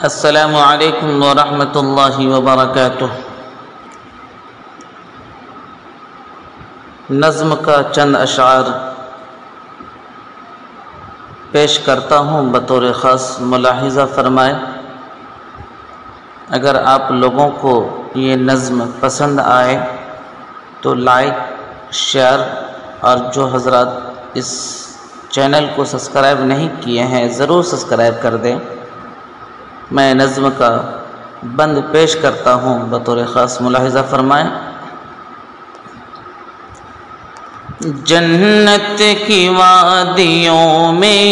السلام علیکم ورحمۃ اللہ وبرکاتہ۔ نظم کا چند اشعار پیش کرتا ہوں، بطور خاص ملاحظہ فرمائے۔ اگر آپ لوگوں کو یہ نظم پسند آئے تو لائک، شیئر، اور جو حضرات اس چینل کو سبسکرائب نہیں کیے ہیں ضرور سبسکرائب کر دیں۔ میں نظم کا بند پیش کرتا ہوں، بطور خاص ملاحظہ فرمائیں۔ جنت کی وادیوں میں،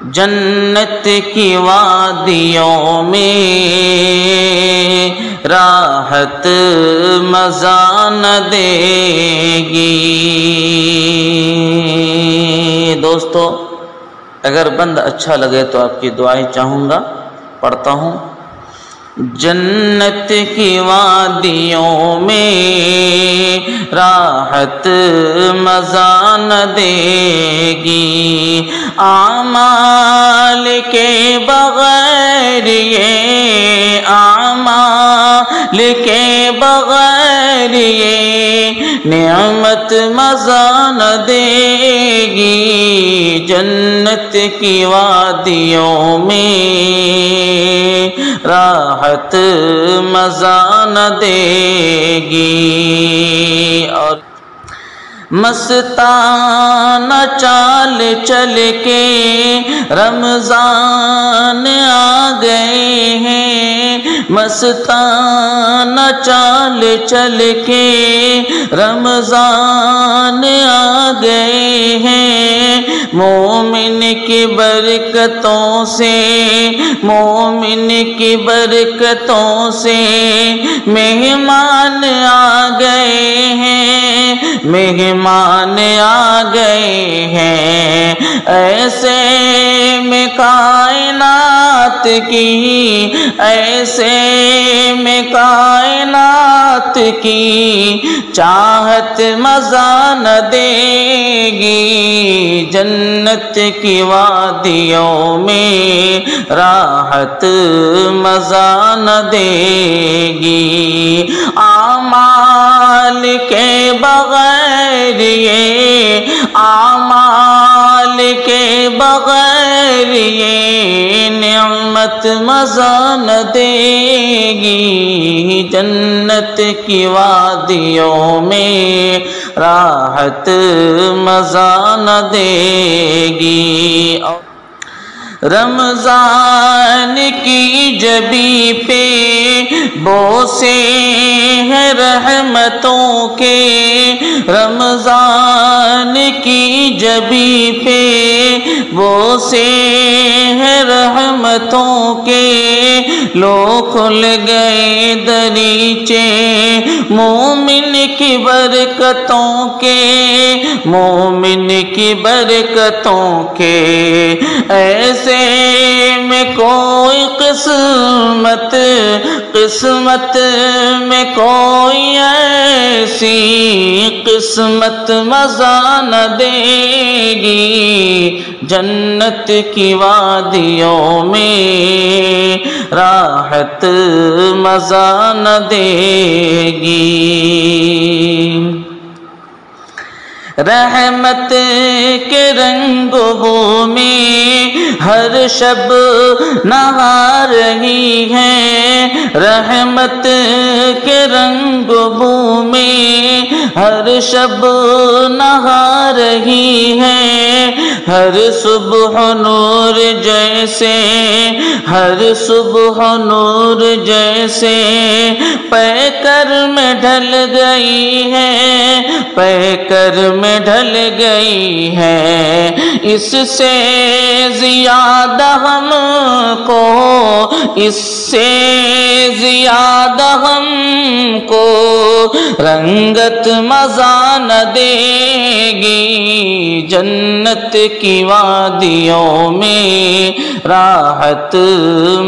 جنت کی وادیوں میں راحت مزا نہ دے گی۔ دوستو، اگر بند اچھا لگے تو آپ کی دعائیں چاہوں گا، پڑھتا ہوں۔ جنت کی وادیوں میں راحت مزا نہ دے گی، اعمال کے بغیر یہ، اعمال کے بغیر یہ نعمت مزا نہ دے گی۔ جنت کی وادیوں میں راحت مزا نہ دے گی۔ اور مستانہ چال چل کے رمضان آ گئے ہیں، مستانہ چال چل کے رمضان آ گئے ہیں۔ مومن کی برکتوں سے، مومن کی برکتوں سے مہمان آ گئے ہیں، مہمان آ گئے ہیں۔ ایسے میں کائنات کی، ایسے میں کائنات کی چاہت مزا نہ دے گی۔ جنت کی وادیوں میں راحت مزا نہ دے گی، اعمال کے بغیر یہ، اعمال کے بغیر یہ نعمت مزا نہ دے گی۔ جنت کی وادیوں میں راحت مزا نہ دے گی۔ رمضان کی جبی پہ بوسے ہیں رحمتوں کے، رمضان کی جبی پہ بوسے ہیں رحمتوں کے، لو کھل گئے دریچے مومن کی برکتوں کے، مومن کی برکتوں کے۔ ایسے میں کوئی قسمت، قسمت میں کوئی ایسی قسمت مزا نہ دے گی۔ جنت کی وادیوں میں راحت مزا نہ دے گی۔ رحمت کے رنگ بو میں ہر شب نہا رہی ہے، رحمت کے رنگ بو میں ہر شب نہا رہی ہے۔ ہر صبح نور جیسے، ہر صبح نور جیسے پیکر میں ڈھل گئی ہے، پیکر میں ڈھل گئی ہے۔ اس سے زیادہ ہم کو، اس سے زیادہ ہم کو رنگت مزا نہ دے گی۔ جنت کی وادیوں میں راحت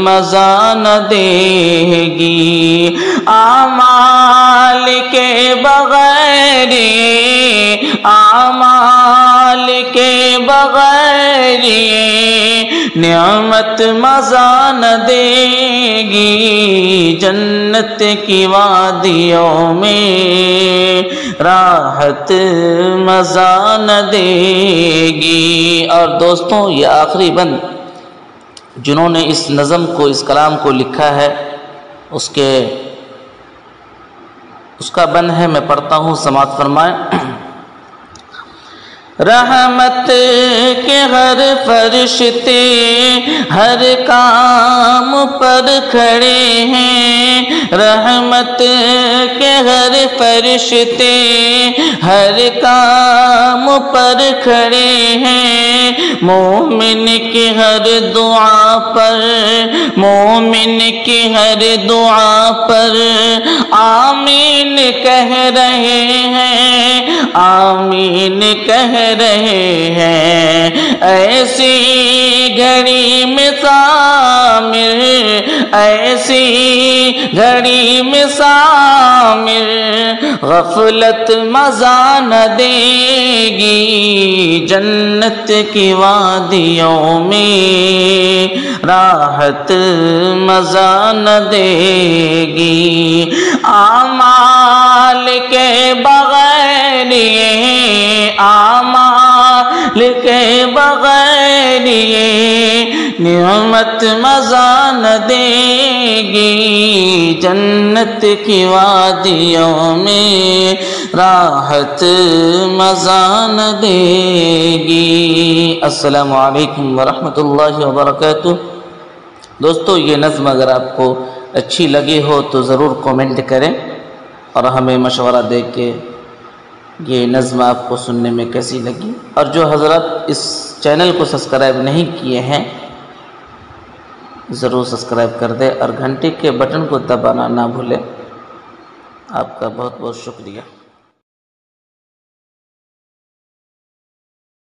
مزا نہ دے گی، اعمال کے بغیر، اعمال کے بغیر یہ نعمت مزا نہ دے گی جنت کی وادیوں میں راحت مزا نہ دے گی۔ اور دوستوں، یہ آخری بند جنہوں نے اس نظم کو، اس کلام کو لکھا ہے، اس کا بند ہے، میں پڑھتا ہوں، سماعت فرمائیں۔ رحمت کے ہر فرشتے ہر کام پر کھڑے ہیں، رحمت کے ہر فرشتے ہر کام پر کھڑے ہیں، مومن کی ہر دعا پر، مومن کی ہر دعا پر آمین کہہ رہے ہیں، آمین کہہ رہے ہیں۔ ایسی گھڑی میں شامل، ایسی گھڑی میں شامل غفلت مزا نہ دے گی جنت کی وادیوں میں راحت مزا نہ دے گی۔ اعمال کے بغیر یہ، اعمال کے بغیر یہ نعمت مزا نہ دے گی جنت کی وادیوں میں راحت مزا نہ دے گی۔ السلام علیکم ورحمۃ اللہ وبرکاتہ۔ دوستو، یہ نظم اگر آپ کو اچھی لگی ہو تو ضرور کومنٹ کریں اور ہمیں مشورہ دے کہ یہ نظم آپ کو سننے میں کیسی لگی۔ اور جو حضرات اس چینل کو سبسکرائب نہیں کیے ہیں ضرور سبسکرائب کر دیں اور گھنٹی کے بٹن کو دبانا نہ بھولیں۔ آپ کا بہت بہت شکریہ۔